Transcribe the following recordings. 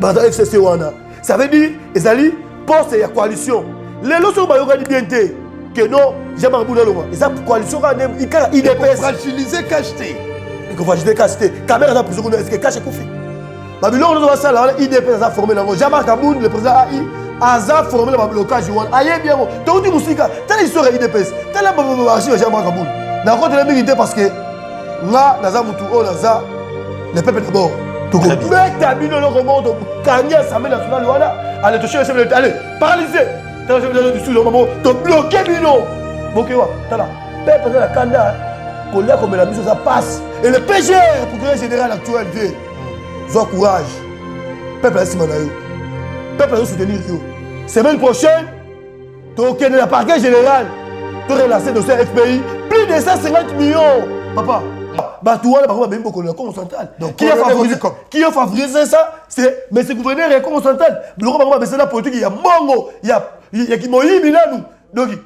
Bata FCC wana. Ça veut dire ezali poste ya coalition. Les lots bayoka di bien té que non, jamais abouda loma. Et ça coalition ka nem ikala IDPS fragiliser cacheté. Il faut fragiliser cacheté. Caméra na prison est-ce que cache kofi. Babylone on va ça là IDPS a formé là. Jamais Kaboun le président AI Aza formé le blocage wana. Aye bien. Donc tu musika, telle histoire IDPS. Telle archive jamais Kaboun. Na contre la milité parce que là naza mutu o naza le peuple d'abord. Donc mettre bino le remonte gagner l'Assemblée nationale voilà, allez toucher allez paralyser. T'as le sous le moment de bloquer bino. Bokewa, t'as là. Peuple de la Kanda, Kolia comme la mission ça passe et le PGR procureur général actuel dit sois courage. Peuple a simanayo. Peuple a soutenir yo. Semaine prochaine, tu as le parquet général. Tu as relancé dossier FPI plus de 150 millions. Papa. Batouana, par exemple, beaucoup le Congo central. Donc, qui a favorisé ça? C'est mais c'est gouverneur et Congo central. Le Congo c'est la politique, il y a Mongo, il y a qui m'ont éliminé nous. Donc,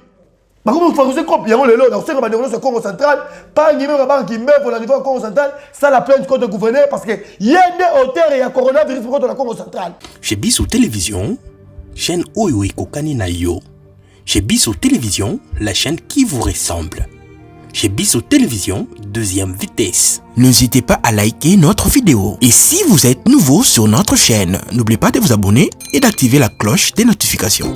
par contre, il faut favoriser comme il y a le lot. Donc, c'est comme le Congo central, pas une banque qui meurt pour l'arrivée au Congo central, ça la plainte contre le gouverneur parce que il y a des hauteurs et il y a coronavirus contre la Congo central. Chez Bissou Télévision, chaîne Oyo Kokani na yo. Chez Bissou Télévision, la chaîne qui vous ressemble. Chez Bissou Télévision, deuxième vitesse. N'hésitez pas à liker notre vidéo. Et si vous êtes nouveau sur notre chaîne, n'oubliez pas de vous abonner et d'activer la cloche des notifications.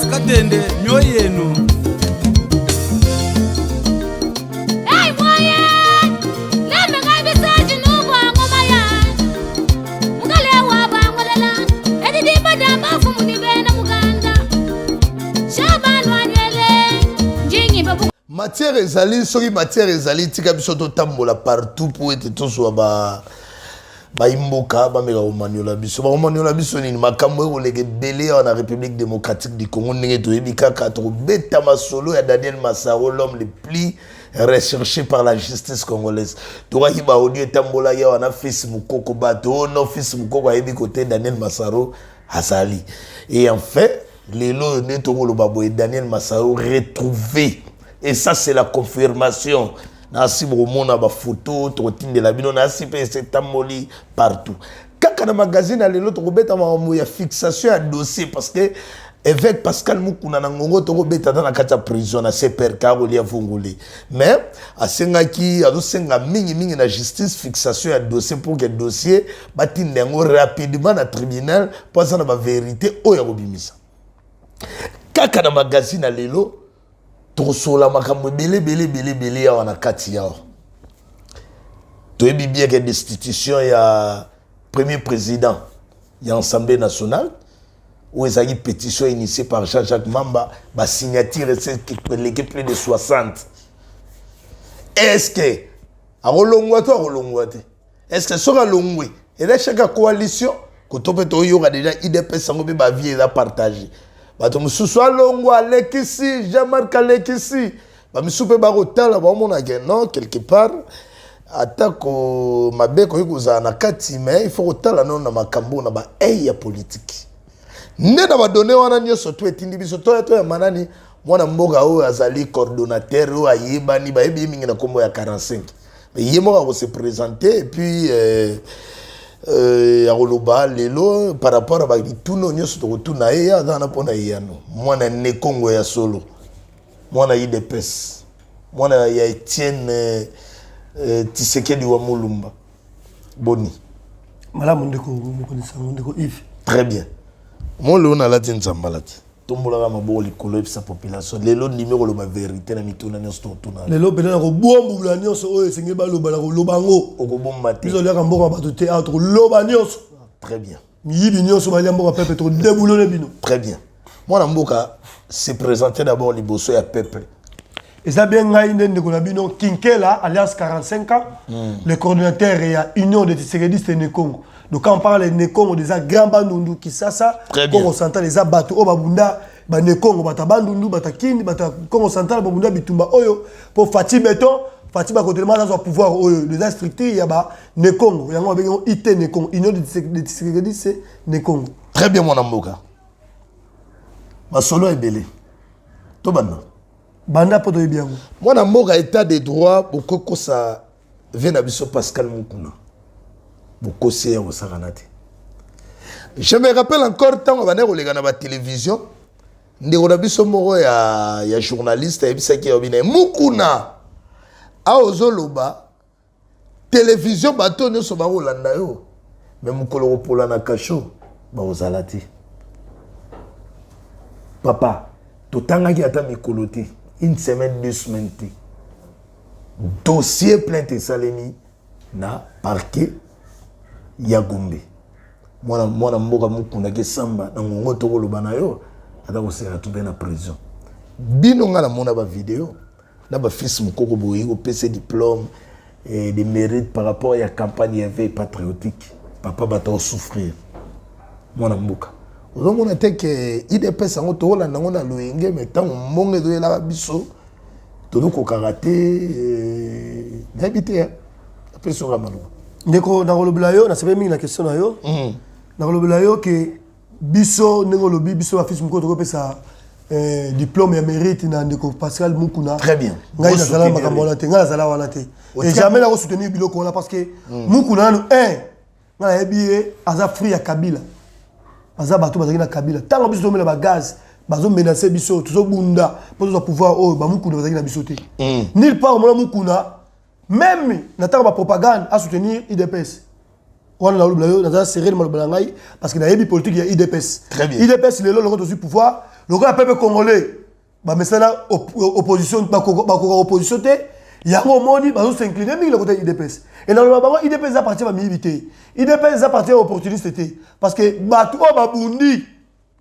Katende myoyenu. Hey moye, lemme ngabisaji nubu angomaya. Mugale wa bangolela, edi diba damba fumuni bena muganda. Shaban wanyele, jingi babu. Matière ezali, soki matière ezali, tika biso to tambola partout pour être tous ba imboka ba mega omaniola biso ba omaniola biso ni makambo oleke belé en République démocratique du Congo ndenge to yebika ka to beta masolo ya Daniel Massaro l'homme le plus recherché par la justice congolaise to ka hiba audio tambola ya wana fils mukoko bato no fils mukoko ayebi côté Daniel Massaro azali et en fait lelo ne to ngolo babo Daniel Massaro retrouvé et ça c'est la confirmation. Nasi bomona ba photo trotine la bino nasi pe tamoli partout. Kaka na magazine lelo to kobeta mamu ya fixation ya dossier parce que évêque Pascal Mukuna na ngongo to kobeta dans la kata prison na CPR Carolia Vunguli. Mais asenga ki azosenga mingi na justice fixation ya dossier pour que dossier batinde ngo rapidement na tribunal pour ça na ba vérité o ya kobimisa. Kaka na magazine lelo Tosola makambo belé ya wana kati yao. Toyebi bien que destitution ya premier président ya Assemblée nationale où ils ont une pétition initiée par Jean-Jacques Mamba, ba signature c'est plus de 60. Est-ce que a rolongwa te? Est-ce que sera longwe? Et là chaque coalition ko to peut yo ga déjà IDPS sango be ba vie la partager. Bato mususu alongo alekisi Jean-Marc alekisi ba misupe ba rotala ba mona ke non quelque part atako mabeko ikoza na kati mais il faut rotala non na makambo na ba ya politique nde na ba donner wana nyoso to etindi biso to ya manani mwana mboga o azali coordonnateur o ayebani ba yebi mingi na kombo ya 45 mais yemo ko se présenter et puis Aroloba lelo par rapport à tout non nyoso to tuna ya na pona yano mwana ne Congo ya solo mwana IDPS mwana ya Etienne Tshisekedi wa Mulumba boni malamu ndeko mukonisa ndeko Yves très bien mon le on a la tinzambalati tombola maboko likolo sa population lelo numéro lo ma vérité na mituna nyoso tuna lelo pena ko bombu la nyoso oyo senge baloba la ko lobango okobomba te biso leka mboka bato théâtre loba nyoso très bien. Miyibi nyonso baliambo peuple to déboulonner bino. Très bien. Moi Mboka se présenter d'abord liboso ya peuple. Et ça bien ngai ndende ko na bino Kinkela Alliance 45 ans, le coordinateur ya Union des Tshisekedi Nekongo. Donc quand on parle de Nekongo des grands bandundu Kisasa, Congo central les bateau o babunda ba Nekongo bata bandundu bata kindi bata Congo central babunda bitumba oyo pour Fati Beton Fati ba côté dans pouvoir oyo les instructeurs ya ba Nekongo yango ba IT Nekongo Union des Tshisekedi Nekongo. Très bien mon Mboka. Ma solo est belé. To banda. Banda poto biango. Mon Mboka état de droit beaucoup ça vient na biso Pascal Mukuna. Beaucoup c'est au Saranate. Je me rappelle encore tant on va aller na télévision. Ndeko na biso moko ya journaliste et bisa ki obine Mukuna. A ozoloba télévision bato nyonso ba olanda yo. Mais mukolo pola na kasho ba ozalati. Papa, totanga ki ata mikolo te. Une semaine, 2 semaines te. Dossier plainte salemi na parquet ya Gombe. Mwana mboka Mukuna ke samba na ngongo to koloba na yo ata ko sera tout na prison. Bino nga na mona ba vidéo na ba fils mukoko boyi ko PC diplôme et des mérites par rapport à la campagne éveil patriotique. Papa bata souffrir. Mwana mboka. On a dit que IDPS a été là, on a loué, mais tant on a dit là, biso, tout le karaté, n'habité, après ce ramalou. Ndeko na kolobelayo na sebe mingi na question na yo. Na kolobelayo que biso ngolobi biso ba fils moko to pesa diplôme ya mérite na ndeko Pascal Mukuna. Très bien. Ngai na sala makambo na te, ngai na sala wana te. Et jamais na ko soutenir biloko là parce que Mukuna no na yebié aza free ya Kabila. Aza bato bazaki na Kabila. Tant biso to mela ba gaz, bazo menacer biso, to bunda, pour pouvoir oh ba Mukuna bazaki na biso te. Nulle part mo Mukuna même n'attend pas propagande à soutenir IDPS. On a le serré le parce qu'il y a une politique il y a IDPS. Très bien. IDPS le aussi pouvoir, le peuple congolais, bah mais ça là opposition, opposition il y a un moment où on s'incline mais le côté IDPS. Et dans le moment IDPS appartient à milité. IDPS appartient aux opportunistes parce que bah tout va bundi.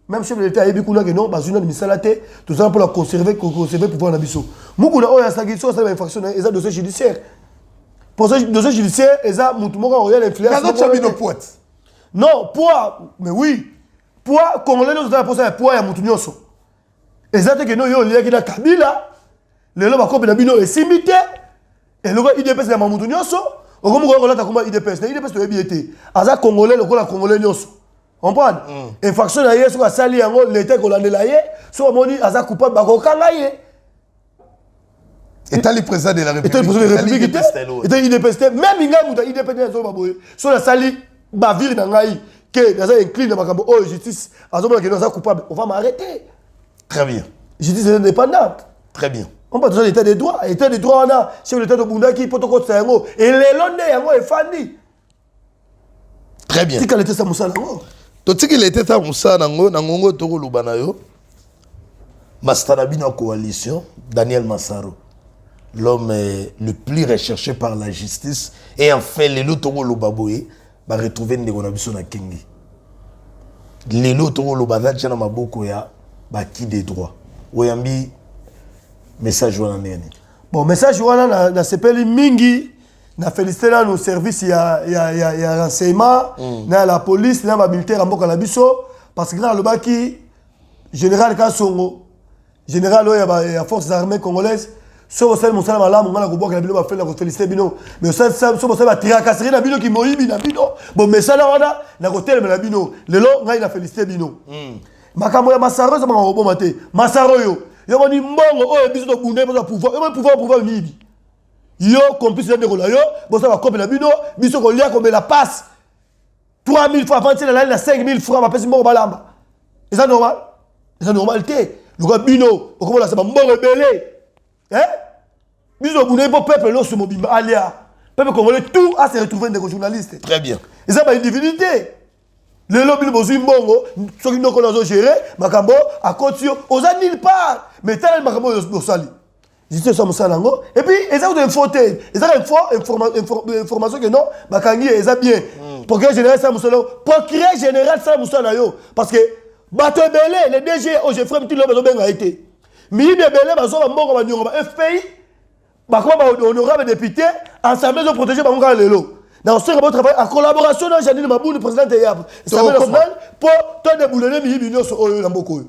Même chef de l'État, il y a beaucoup de gens qui ont mis tout ça pour la conserver pouvoir na biso. Mukuna o ya sagiso ça infraction et ça dossier judiciaire. Pour ce dossier judiciaire, et ça mutu moko royal influence. Non, poids, mais oui. Poids congolais nous avons posé poids ya mutu nyonso. Et ça que nous yo liaki na Kabila, le lo ba ko na bino esimité et le IDPS na mutu nyonso, o ko moko kolata komba IDPS, na IDPS to ebiete. Aza congolais le ko la congolais nyonso. Comprendre? Infraction na yeso ka sali yango l'état ko landela ye, so moni aza coupable ba ko kanga ye. État le président de la République. État le président de la République. État IDPS. Même inga muta IDPS zo baboye. So la sali ba vir na ngai que na za incline na makambo oh justice azo mona que nous a coupable. On va m'arrêter. Très bien. Justice indépendante. Très bien. On parle de l'état des droits. État des droits on a chef de l'état de Bundaki protocole ça yango et les londe yango e fandi. Très bien. Tika l'état ça musala ngo. Totiki l'état ça musala ngo na ngongo to kolubana yo. Mastarabino coalition Daniel Massaro. L'homme le plus recherché par la justice et enfin les lotos lobaboye va retrouver Ndegonabiso na Kengi. Les lotos lobadja na maboko ya ba qui des droits. Oyambi message wana nene. Bon message wana na sepeli mingi na féliciter na nos services ya renseignement na la police na ba militaire mboka na biso parce que na lobaki général Kasongo général ya forces armées congolaises. So vous savez mon salam alam on a ko la bino ba faire la féliciter bino mais ça so vous savez ba tirakasserie na bino ki moyibi na bino bon mais ça là wana na ko tele na bino lelo ngai na féliciter bino makambo ya Masaro ça ba ko bomate Masaro yo moni mbongo oyo biso to bunde pour pouvoir mibi yo complice de kola yo bon ça va couper la bino biso ko lia ko la passe 3000 francs avant la ligne na 5000 francs ba pesi mbongo balamba est ça normal normalité le gars bino o ko la ça ba mbongo belé. Hein? Biso boune pour peuple lo mobimba alia. Peuple congolais tout à se retrouver des journalistes. Très bien. Et ça ba individualité. Le lobby le bozu mbongo, ceux qui n'ont pas géré, makambo à côté oza nulle part. Mais tel makambo yo sali. Juste ça mosalango et puis ils ont une faute. Ils ont information que non, makangi ils a bien. procureur général ça musala procureur général ça musala yo parce que bato belé les DG oh je ferai petit lobe benga été mi belé bazo ba mboko ba nyongo ba FPI ba ko ba honorable député ensemble de protéger ba ngala lelo dans ce travail en collaboration avec Janine Maboune président de l'Assemblée nationale pour tout déboulonner mi union so oyo na mboko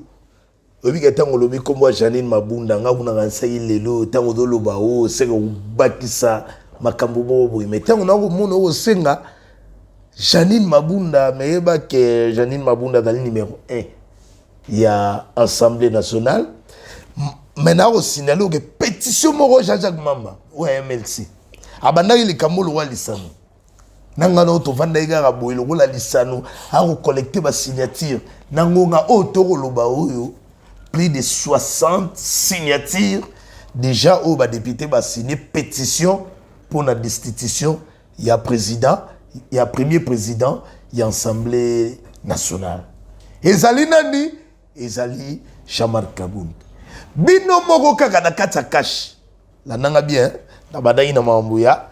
obi ke tango lobi kombo Janine Mabunda nga kuna kansayi lelo tango do loba o senga ubakisa makambo bobo mais tango na ko mona o senga Janine Mabunda meyeba ke Janine Mabunda dans le numéro 1 il y a Assemblée nationale maintenant au signaler que pétition moro Jacques Mamba ou MLC abandaki likambo lo walisano nanga no to vanda igara boyelo ko la lisano a ko collecter ba signature nangonga o to ko loba oyo plus de 60 signatures déjà au député va signer pétition pour la destitution. Il y a président, il y a premier président, il y a assemblée nationale. Ezali nani? Ezali Chamar Kabound. Bino moko kaka na kata cash. La nanga bien, na badayi na mambuya.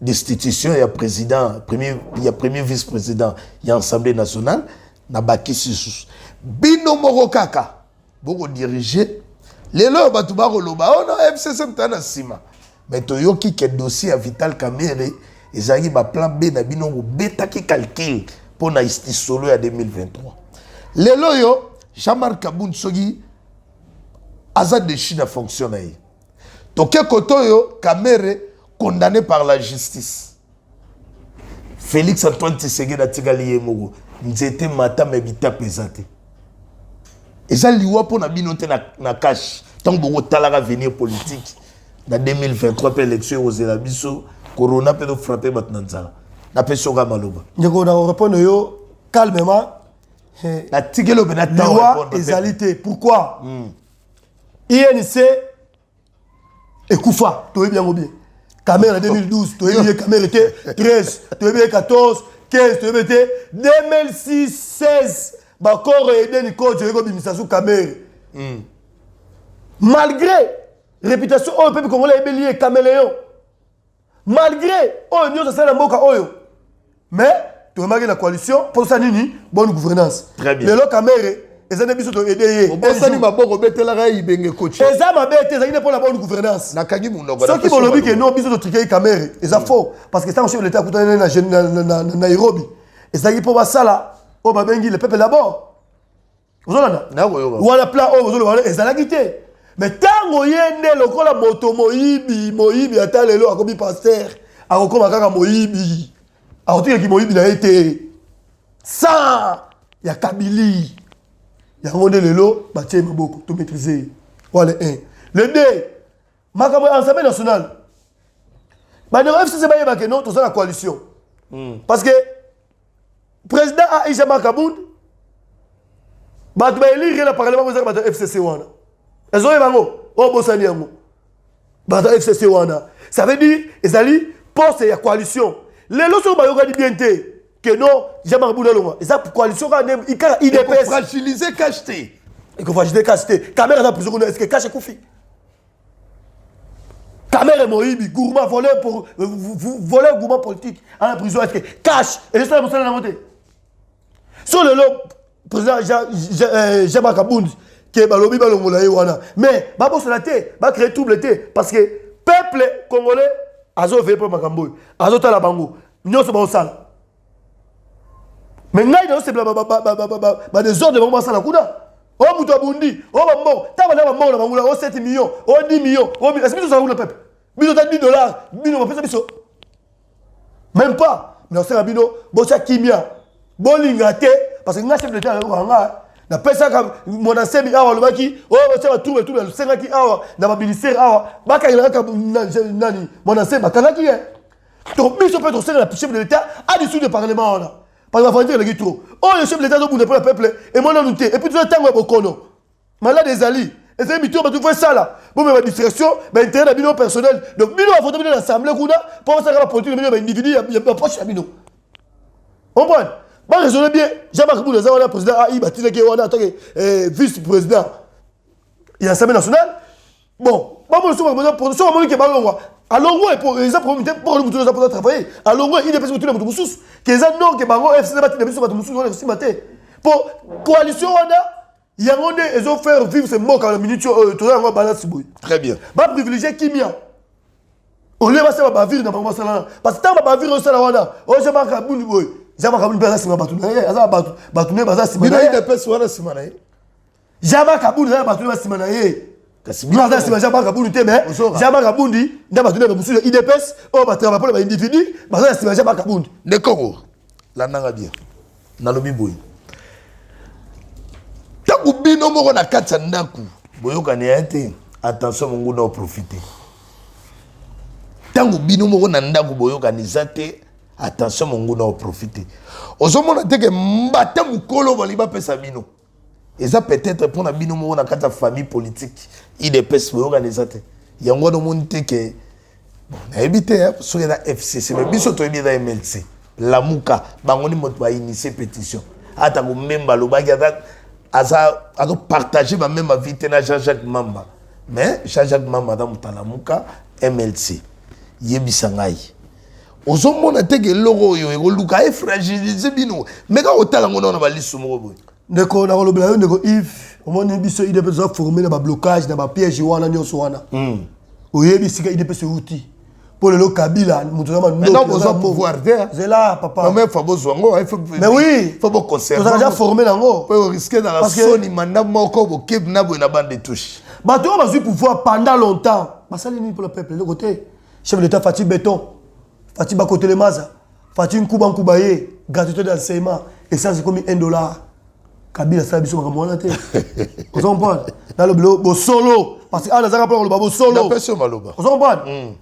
Destitution, il y a président, il y a premier vice-président, il y a assemblée nationale. Na baki sisus. Bino moko kaka. Boko diriger les lois batubaro loba oh non FCC mtana sima mais toyoki ke dossier à Vital Kamerhe ezaki ba plan B na bino beta ki calcul pour na istisolo ya 2023 les loyo Jean-Marc Kabound sogi azad de Chine fonctionne toke kotoyo Kamerhe condamné par la justice Félix Antoine Tshisekedi atikali yemoko nzete matam ebita pesate. Et ça, liwa pour na binote na cash. Tant que vous avez l'avenir politique, dans 2023, pour l'élection aux Élabiso, Corona peut nous frapper maintenant. Na peso ga maloba. Ndeko na répondre yo calmement. La tigelo benata liwa ezalité. Pourquoi? INC Ekoufa, toi bien ou bien. Caméra 2012, toi bien caméra était 13, toi bien 14, 15, toi bien 2006, 16. Bakoro aidé Nico Djeko Bimisasu Kamere. Malgré réputation au peuple congolais lié caméléon. Malgré oh nous ça la mboka oyo. Mais tu remarques la coalition pour ça nini bonne gouvernance. Très bien. Le lo Kamere ezana biso to aider. Bon ça ni maboko betela ga ibenge coach. Eza mabete za ine pour la bonne gouvernance. Na kangi munoko. Ce qui vont lobby que non biso to triquer Kamere. Eza faux parce que ça on chef de l'état kutana na Nairobi. Eza qui pour ça oh babengi le peuple d'abord. Vous avez ou à la plan oh vous avez ezalagité. Mais tango yende lokola moto moyibi ata lelo akobi pasteur akokoma kaka moyibi. Akotika ki moyibi na été. Ça ya Kabili. Ya ngone lelo batie maboko to maîtriser. Voilà un. Le 2 makambo Assemblée nationale. Ba de FCC ba yeba que non to ça la coalition. Parce que président a Jean-Marc Kabound bato ba élire le parlement vous avez bato FCC wana ezo yebango o bosani yango bato FCC wana ça veut dire ezali poste ya coalition les loso ba yoka di bien té que non Jean-Marc Kabound longa eza coalition ka nem ikara IDPS fragiliser cacheté et que fragiliser cacheté caméra na prison est-ce que cache Koufi caméra Moïbi gourmand voleur pour voleur gourmand politique à la prison est-ce que cache et ça vous na monter sur le lot président Jean-Marc Kabound qui est balobi balongola wana mais ba bossala té ba créer trouble té parce que peuple congolais azo fait pour makambo azo tala bango nyonso ba osala mais ngai do c'est ba des ordres ba osala kuna o muto abundi o ba mbo ta ba mbo na bangula o 7 millions o 10 millions o est-ce que ça kuna peuple biso ta $10 bino ba pesa biso même pas mais on sait bino bossa kimia bolinga té parce que nga chef de l'État nga na pesa ka mon ensemi awa lobaki o ba tout le 5 ki awa na ba ministère awa baka ila ka nani mon ensemi bakanga ki to biso peut to la chef de l'État a dessous du parlement là parce que va dire le gitro oh le chef de l'État do pour le peuple et moi non té et puis tout le temps bokono malade des ali et c'est bito ba tout faire ça là bon mais distraction ba intérêt na bino personnel donc bino va voter dans l'assemblée kuna pour ça la politique bino ba individu ya poche bino on comprend. Bah, raisonnez bien, Jean-Marc Kabound, le président AI, il est en tant que vice-président. Il y a l'Assemblée nationale. Bon, pour alongo et pour les problèmes pour nous pour travailler alongo il dépêche tout le monde sous que ça non que bango FC bati biso batu sous on aussi maté pour coalition wana yangonde ils ont faire vivre ce mot quand la minute tout yango balance boy très bien ba privilégier kimia on les va ça ba vivre dans bango sala parce que tant ba vivre sala wana o je ba kabuni boy jama kabuni ba sima batu na aza batu ne ba sima bino idps wana sima na ye jama kabuni na batu ba sima na ye kasi bino za sima jama kabuni te mais jama kabundi nda batu ne ba musu idps o ba travailler pour les individus ba za sima jama kabundi ne koko la nanga bien na lobi boy tangu bino moko na kati ya ndaku boyokani ya te attention mongo na profiter tangu bino moko na ndaku boyokani za te attention mongo na profiter ozomona te ke mbata mukolo bali bapesa bino eza peut-être pour na bino moko na kati ya famille politique idps boyokani za te yango no moni te ke bon nayebi te soki na FCC mais biso toyebi eza MLC lamuka bango ni moto ba initier pétition ata ko memba lobaki ata a partagé ma même vie na Jean-Jacques Mamba mais Jean-Jacques Mamba dans mutalamuka MLC yebisa ngai ozomona teke logo yo ekoluka e fragiliser bino mais ka otala ngona na balisu moko boy ndeko na kolobela yo ndeko Yves omoni biso IDP za former na blocage na ba piège wana nyonso wana oyebi sika IDP se outil pour le Kabila mutozama non besoin pouvoir there c'est là papa mais faut besoin ngo mais oui faut beaucoup conserver vous avez déjà formé nango pour risquer dans la zone manda moko bo keb na bo na bande de touche bato ba zu pouvoir pendant longtemps basali ni pour le peuple de côté chef de l'état Fatih Béton Fatih Bakote Maza Fatih Nkuba ye gratuité d'enseignement et ça c'est comme $1 Kabila ça biso makamona te vous comprenez dans le bo solo parce que ana zaka pour le babo solo na personne maloba vous comprenez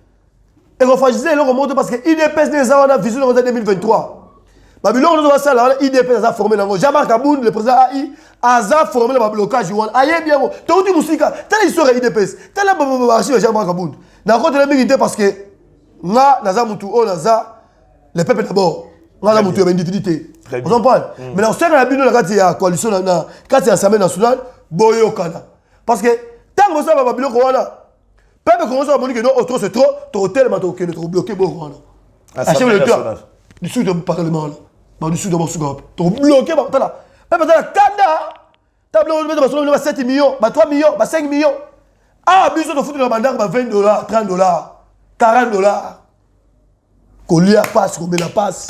et on fait le remonte parce que IDPS des ans on a vision en 2023 Babylone on va ça là IDPS a formé là Jean-Marc Aboun le président AI a formé le blocage one aye bien to di musika telle histoire IDPS telle archive Jean-Marc Aboun na côté la milité parce que nga naza mutu o naza le peuple d'abord nga la mutu ya individualité vous comprenez mais là on sait la bino la kati ya coalition na kati ya assemblée nationale boyo kana parce que tant que ça Babylone ko wana peuple commence à dire que non, trop c'est trop tellement trop bloqué beaucoup là. À chaque fois du sud du parlement là, du sud de Moscou, trop bloqué là. Peuple dans la Canada, tableau de mettre sur 7 millions, 3 millions, 5 millions. Ah, besoin de foutre dans la banque $20, $30, $40. Colia passe, combien la passe.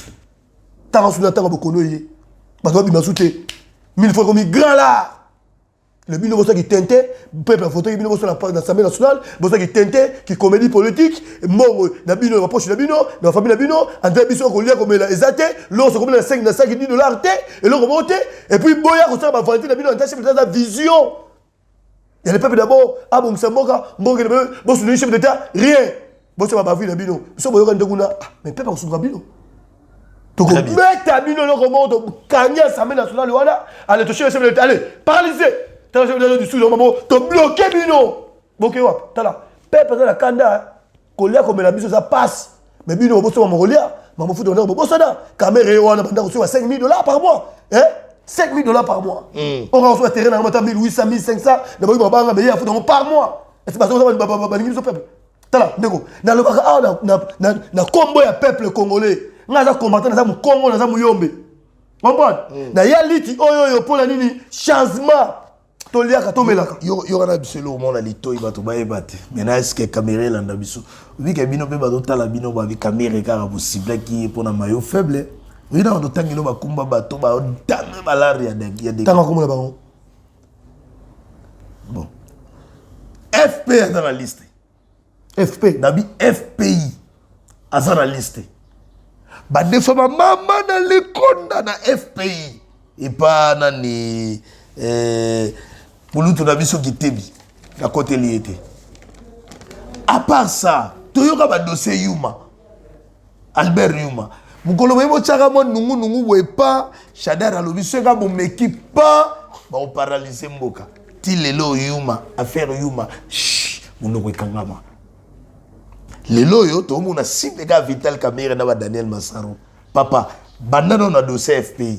Tant sous la table beaucoup noyer. Bah toi bien sauté. 1000 fois comme grand là. Le bino bossa qui tentait, peuple photo qui bino bossa dans l'Assemblée nationale, bossa qui tentait, qui comédie politique, mort na bino na poche na bino, na famille na bino, André biso ko lia comme la ezate, l'on se comme la 5 $10 té et l'on remonte et puis boya ko ça ba vanter na bino en chef d'état vision. Il y a le peuple d'abord, ah bon ça moka, mboka bo sur le chef d'état, rien. Bossa ba vie na bino. So boyo kan ndekuna, mais peuple ko sur bino. Donc mettre à bino le remonte, kanya l'Assemblée nationale voilà, allez toucher le chef d'état, allez, paralysé. T'as du sud, t'as bloqué Bino. Bloqué wap, t'as là. Peuple dans la Kanda, Kolia comme la biso ça passe. Mais Bino, bosso ma Molia, ma foutu on a bosso da. Caméra on a banda reçoit $5,000 par mois. Hein? $5,000 par mois. On reçoit terrain dans 1800, 1500, d'abord on va payer par mois. C'est pas ça on va balingi peuple. T'as là, ndeko. Dans le baka na combo ya peuple congolais. Ngaza combattant na za mu Congo na za mu Yombe. Comprendre? Na ya liti oyo pour la nini changement. Yo na biso le moment la lito iba to ba ebate mais na est-ce que caméra là na biso oui que bino pe ba to tala bino ba bi caméra car possible qui pour na maillot faible oui na to tangino ba kumba ba to ba dame malaria ya de tanga kumula bango bon FP dans la liste FP na bi FPI à la liste ba defa mama na le konda na FPI et pas na ni pour nous tout biso kitebi na côté liété à part ça toyoka ba dossier Yuma Albert Yuma mukolo mo tshaka mo nungu wepa Shadara lobiso ka bo meki pa ba paralyser mboka ti lelo Yuma affaire Yuma munoko ekangama lelo yo to mona cible ka Vital Kamerhe na ba Daniel Massaro papa bandano na dossier FPI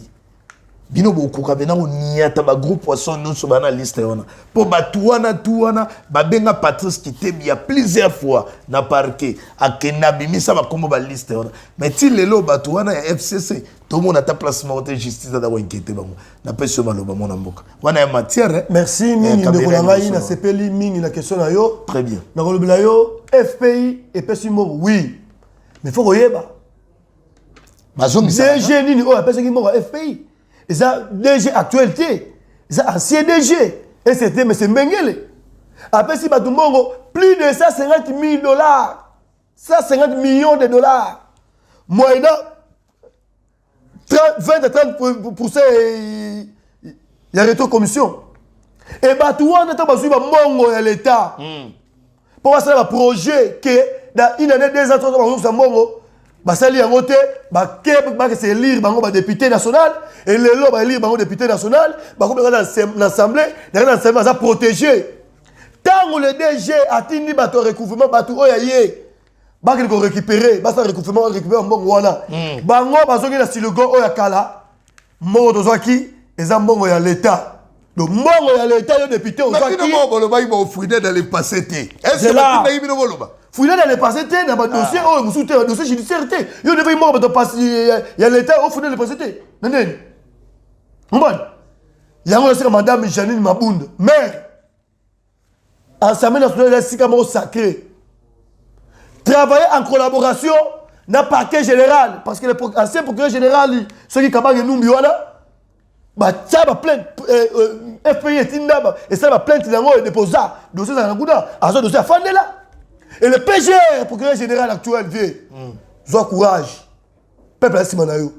bino bokoka bena oniata bagroupe poisson nyonso bana liste wana mpo bato wana babenga Patrice Kitebi ya plusieurs fois na parquet akenda bimisa bakombo baliste wana mais ti lelo bato wana ya FCC tomona ta placement de justice da ko inquiéter bango na pesi maloba mona mboka wana ya matière merci mingi ndeko na ngai na sepeli mingi na question na yo très bien na kolobela yo FPI et pesi moko oui mais faut koyeba bazongisa DG nini o pesi moko FPI ça DG actualité ça ancien DG et c'était M. Mengele après si batumbongo plus de 150 000 dollars 150 millions de dollars moyenne 20 à 30% il y a retour commission et batouana ta bazuba mongo ya l'état pour ça un projet que dans une année 2 ans 3 ans ça mongo basali yango te ba se lire bango ba député national et lelo ba lire bango député national ba ko dans l'assemblée dans l'assemblée ça protéger tant le DG atindi bato recouvrement bato oya yé ba ko récupérer ba ça recouvrement mbongo wana bango bazoki na silogo oya kala mo dozaki eza mbongo ya l'état donc mbongo ya l'état yo député ozaki na mo boloba ibo fouiner dans le passé té est-ce que batina ibino boloba fouiller dans le passé té na ba dossier oh musu té dossier judiciaire té yo devait mo ba passer ya l'état au fouiller le passé té nene mbon yango c'est madame Janine Mabunda maire Assemblée nationale de Sikamo sacré travailler en collaboration na parquet général parce que l'ancien procureur général ceux qui kabang numbi wana ba taba plainte FPI etinda et ça va plainte nango et déposa dossier za nguna azo dossier afandela et le PGR procureur général actuel vie zo courage peuple asima na yo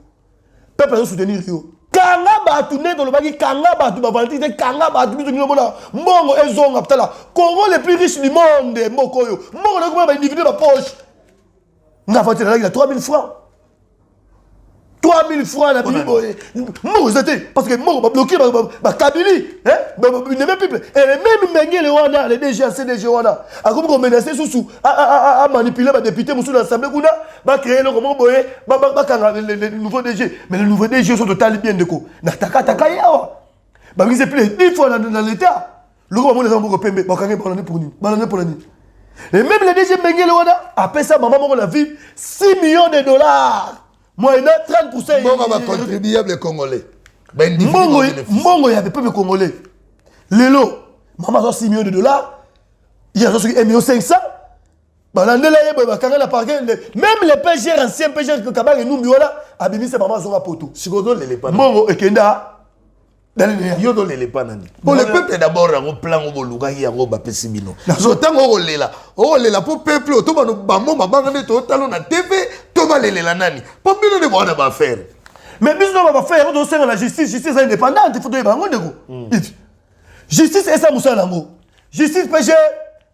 peuple zo soutenir yo kanga batu ne do lobaki kanga batu ba validité kanga batu biso ngino bona mbongo ezonga ptala Congo le plus riche du monde mboko yo mbongo na ko ba individu ba poche nga fati na la 3000 francs 3000 francs la Bible. Moi, c'était parce que moi, je bloqué ma Kabylie. Il n'est même plus. Et même Mengele Wana, les DG, CDG Wana, a comme on menacé sous à manipuler ma député, mon sous l'Assemblée Gouna, va créer le roman boye, les nouveaux DG. Mais les nouveaux DG sont totalement bien de quoi. Nataka Takayawa. Bah, ils sont plus 10 fois dans l'État. Le roman les enfants pembe, bakangé pour l'année pour nous. Banane pour l'année. Et même les DG Mengele Wana, après ça, maman, on a vu 6 millions de dollars. Moi, il y a 30%. Mongo va contribuable congolais. Mongo, il y a des peuples congolais. Lelo, maman a 6 millions de dollars. Il y a 1,5 million. Même les PGR, anciens PGR que Kabang et nous, a béni ses mamans à poto. Si vous donnez les panneaux. Mongo et Kenda. Yo donnez les panneaux. Pour le peuple d'abord, on plan au Boluga, il y a un peu pessimino. Autant on est là. Oh, là pour peuple, autant on bamo, ma banque de total, on a TV, Thomas la nani. Pas bien de voir à faire. Mais nous on va faire, on doit faire la justice, justice indépendante, il faut donner bango de go. Justice et ça moussa lango. Justice PG,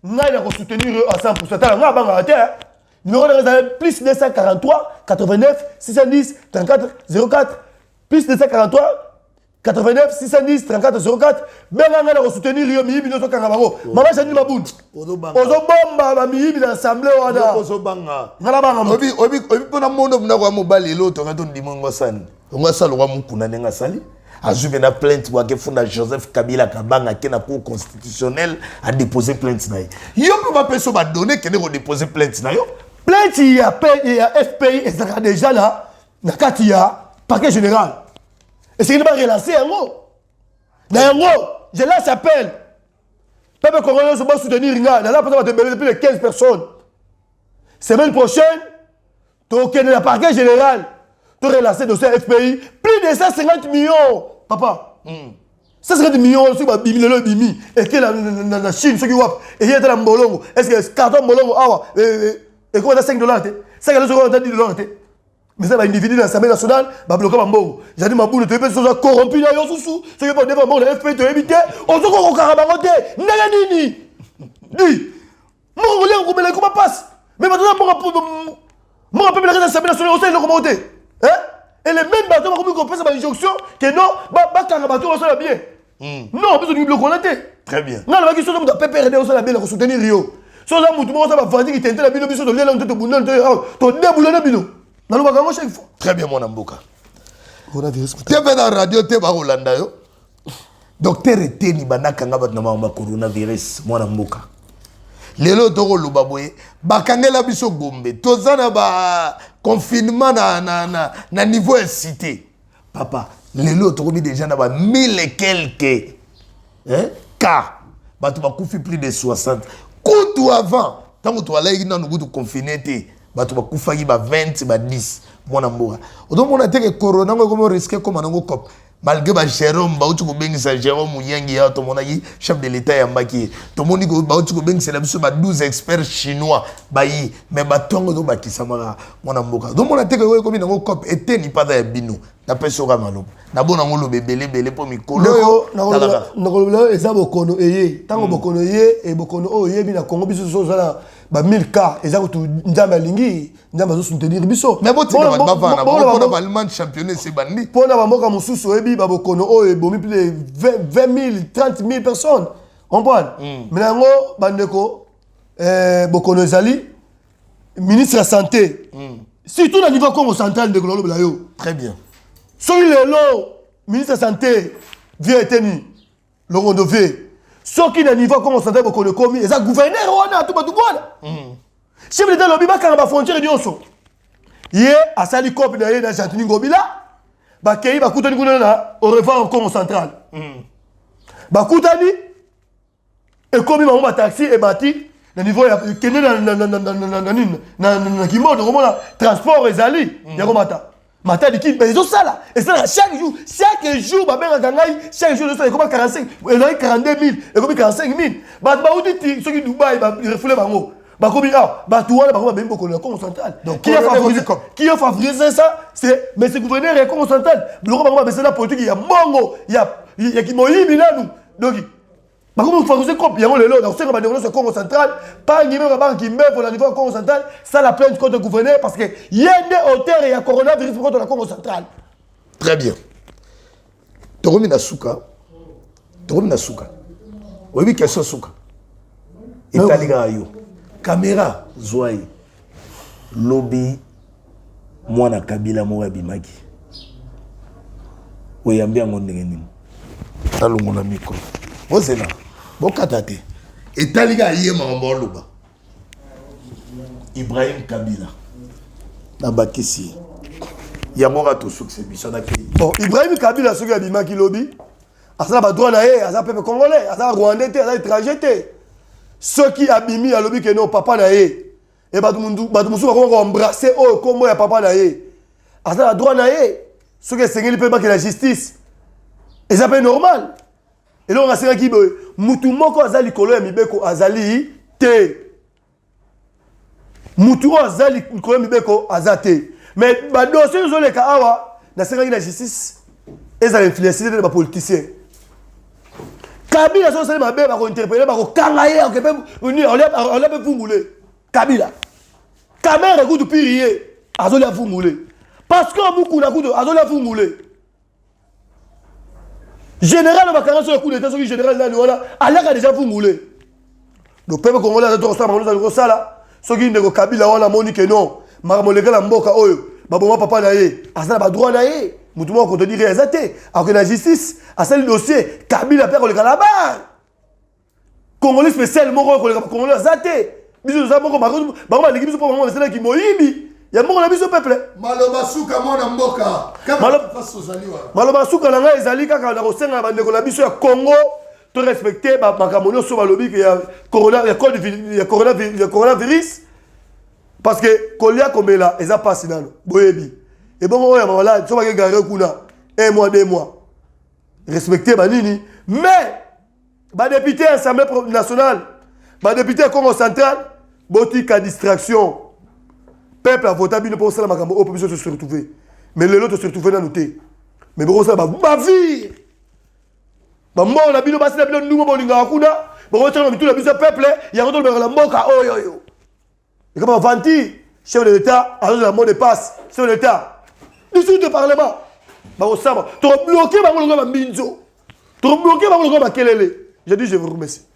n'a pas soutenir à 100%. T'as la banque à terre. Numéro de réserve plus 243 89 610 34 04 plus 243 89 610 34 04 benga na soutenir yo miyibi no sokanga bango mama Janine Mabunda ozobomba ba miyibi na assemblée wana ozobanga ngala banga obi pona mondo mna kwa mobali lo to ngato ndimongo sani ongasalo kwa mukuna nenga sali azuve na plainte wa kefunda Joseph Kabila Kabanga ke na cour constitutionnelle a déposé plainte na yo peut pas peso ba donner que ne déposer plainte na yo plainte ya FPI et ça déjà là na kati ya parquet général. Et c'est une barre relancée en haut. Dans haut, je lance appel. Peuple congolais se va soutenir. Là, on va te mettre plus de 15 personnes. Semaine prochaine, tu as la parquet général. Tu as relancé dossier FPI. Plus de 150 millions. Papa. 150 millions, c'est pas bimi, le bimi. Et que la Chine, ceux qui voient. Et il y a la Molongo. Est-ce que le carton Molongo, et comment t'as 5 $? 5 $, t'as 10 $. Mais ça va individu dans l'Assemblée nationale, va bloquer Mambo. Janine Mabunda, tu es corrompu dans le sous. Ce qui est pas devant le FP, tu es évité. On se croit au Karabaroté. Naganini. Dis. Moi, on voulait qu'on me comment passe. Mais maintenant, moi, on peut me le l'Assemblée nationale, on sait comment voter. Hein? Et les mêmes bateaux, on peut faire une injonction que non, bah, Karabato, on s'en bien. Non, on peut se bloquer, on a été. Très bien. Non, la question de PPRD, on s'en bien, on soutenir Rio. Sans ça, on va vendre qui t'intéresse la bino, biso de l'aile, on te boulonne, ton déboulonne, bino. Très bien, mon amboka. coronavirus te mpe na radio te bakolanda yo docteur eteni banakanga bato na makambo ya coronavirus mwana mboka lelo tokoloba boye bakangela biso gombe toza na baconfinement na niveau ya cité papa lelo tokomi déjà na 1000 et quelques cas bato bakufi plus de 60 kutu avant ntango toalaiki nanu kutu confiné te bato bakufaki 20 10 mwana mboka otomona teke corona ngo komo risque koma nango cop malgré ba Jérôme bauti ko bengisa Jérôme Muyangi ya tomonaki chef de l'état ya mbaki tomoni ko bauti ko bengisa biso ba 12 experts chinois bayi mais batongo to bakisamaka mwana mboka otomona teke ko komi nango cop eteni pada ya bino na peso ka maloba na bona ngolo bebele po mikolo yo nakolo eza bokono eye tango bokono ye e bokono o ye bi na Congo biso so zala ba 1000 cas eza ko njamba lingi njamba zo soutenir biso mais botika ba bavana bona ba allemand championnat c'est bandi pona ba mboka mususu ebi ba bokono o e bomi plus de 20 000 30 000 personnes on parle menango bandeko bokono ezali ministre de santé surtout na niveau Congo central de Glolo Blayo très bien soki lelo ministre de santé vie eteni longondo vie soki na niveau Congo central bokono komi eza gouverneur wana to batu bona chef d'état lobi bakanga ba frontière nyonso ye asali copie na ye na Argentine ngobila bakei bakutani kuna na au revoir Congo central bakutani ekomi ba mba taxi et bati na niveau ya kende na kimodo komona transport ezali ya komata mata diki mais ils ça là et ça chaque jour ba benga ngai chaque jour ça comme 45 et 42 000 et comme 45 000 ba uti soki Dubaï ba refoulé bango ba komi ba tuwana ba ko ba mboko na Congo central qui a favorisé ça c'est mais ce gouverneur est Congo central biloko ba ba la politique ya mbongo ya kimoyibi nanu donc ba ko favoriser cop yango lelo na seka ba développement sur Congo central pas ngime ba banki mbevo na niveau Congo central ça la plainte contre le gouverneur parce que yende auteur ya coronavirus contre la Congo central très bien tokomi na suka oyebi question suka etalika yo caméra zwai lobi mwana kabila mo abimaki oyambi yango ndenge nini talongola mikro ozela bokata te etalika ye makambo oloba Ibrahim Kabila na bakisi yango ka to succès biso na pays bon Ibrahim Kabila soki abimaki lobi asala ba droit na ye asala peuple congolais asala rwandais te asala étranger te soki abimi alobi ke non papa na ye et batu musu ba ko embrasser o kombo ya papa na ye asala droit na ye soki esengeli pe ba ke la justice et ça peut normal et là on a sera ki mutu moko azali kolo ya mibeko azali te mutu azali kolo ya mibeko azate mais ba dossier zo le ka awa na sera ki la justice ezali influencer de ba politiciens Kabila so sele mabe ba ko interpeller ba ko kanga ye ko pe uni on l'a pe fungule Kabila caméra kudu pirier azoli afungule parce que muku na kudu azoli afungule général bakanga so kudu so général nani wala alaka déjà fungule le peuple congolais a tout ça manzo ça là so ki ndeko Kabila wala moni que non makamoleka la mboka oyo baboma papa na ye azala ba droit na ye mutu moko te dire ezate alors la justice a celle dossier Kabila père le là-bas congolais spécial moko ko le congolais ezate biso za moko ba leki biso pour moment c'est là qui moyibi ya moko na biso peuple maloba suka mona mboka maloba suka na ngai ezali kaka na kosenga ba ndeko na biso ya Congo to respecter ba makambo so ba lobi que ya corona ya coronavirus parce que kolia komela eza pasi nano boyebi et bon oya malade so ba ke gare kuna 1 mois 2 mois respecter ba nini mais ba député assemblée nationale ba député Congo central botika distraction peuple a voté bino pour ça la makambo au peuple se retrouver mais le lot se retrouver na noté mais bon ça ba vie ba mona bino basi na bino ndungo bolinga kuna bo tshana mitu la biso peuple ya ngoto le la mboka oyo et comme Vanti, chef de l'État, à la mot de passe, chef de l'État, ici de parlement, bah au sabre, tu as bloqué ma minzo, tu as bloqué ma kelele. J'ai dit je vous remercie.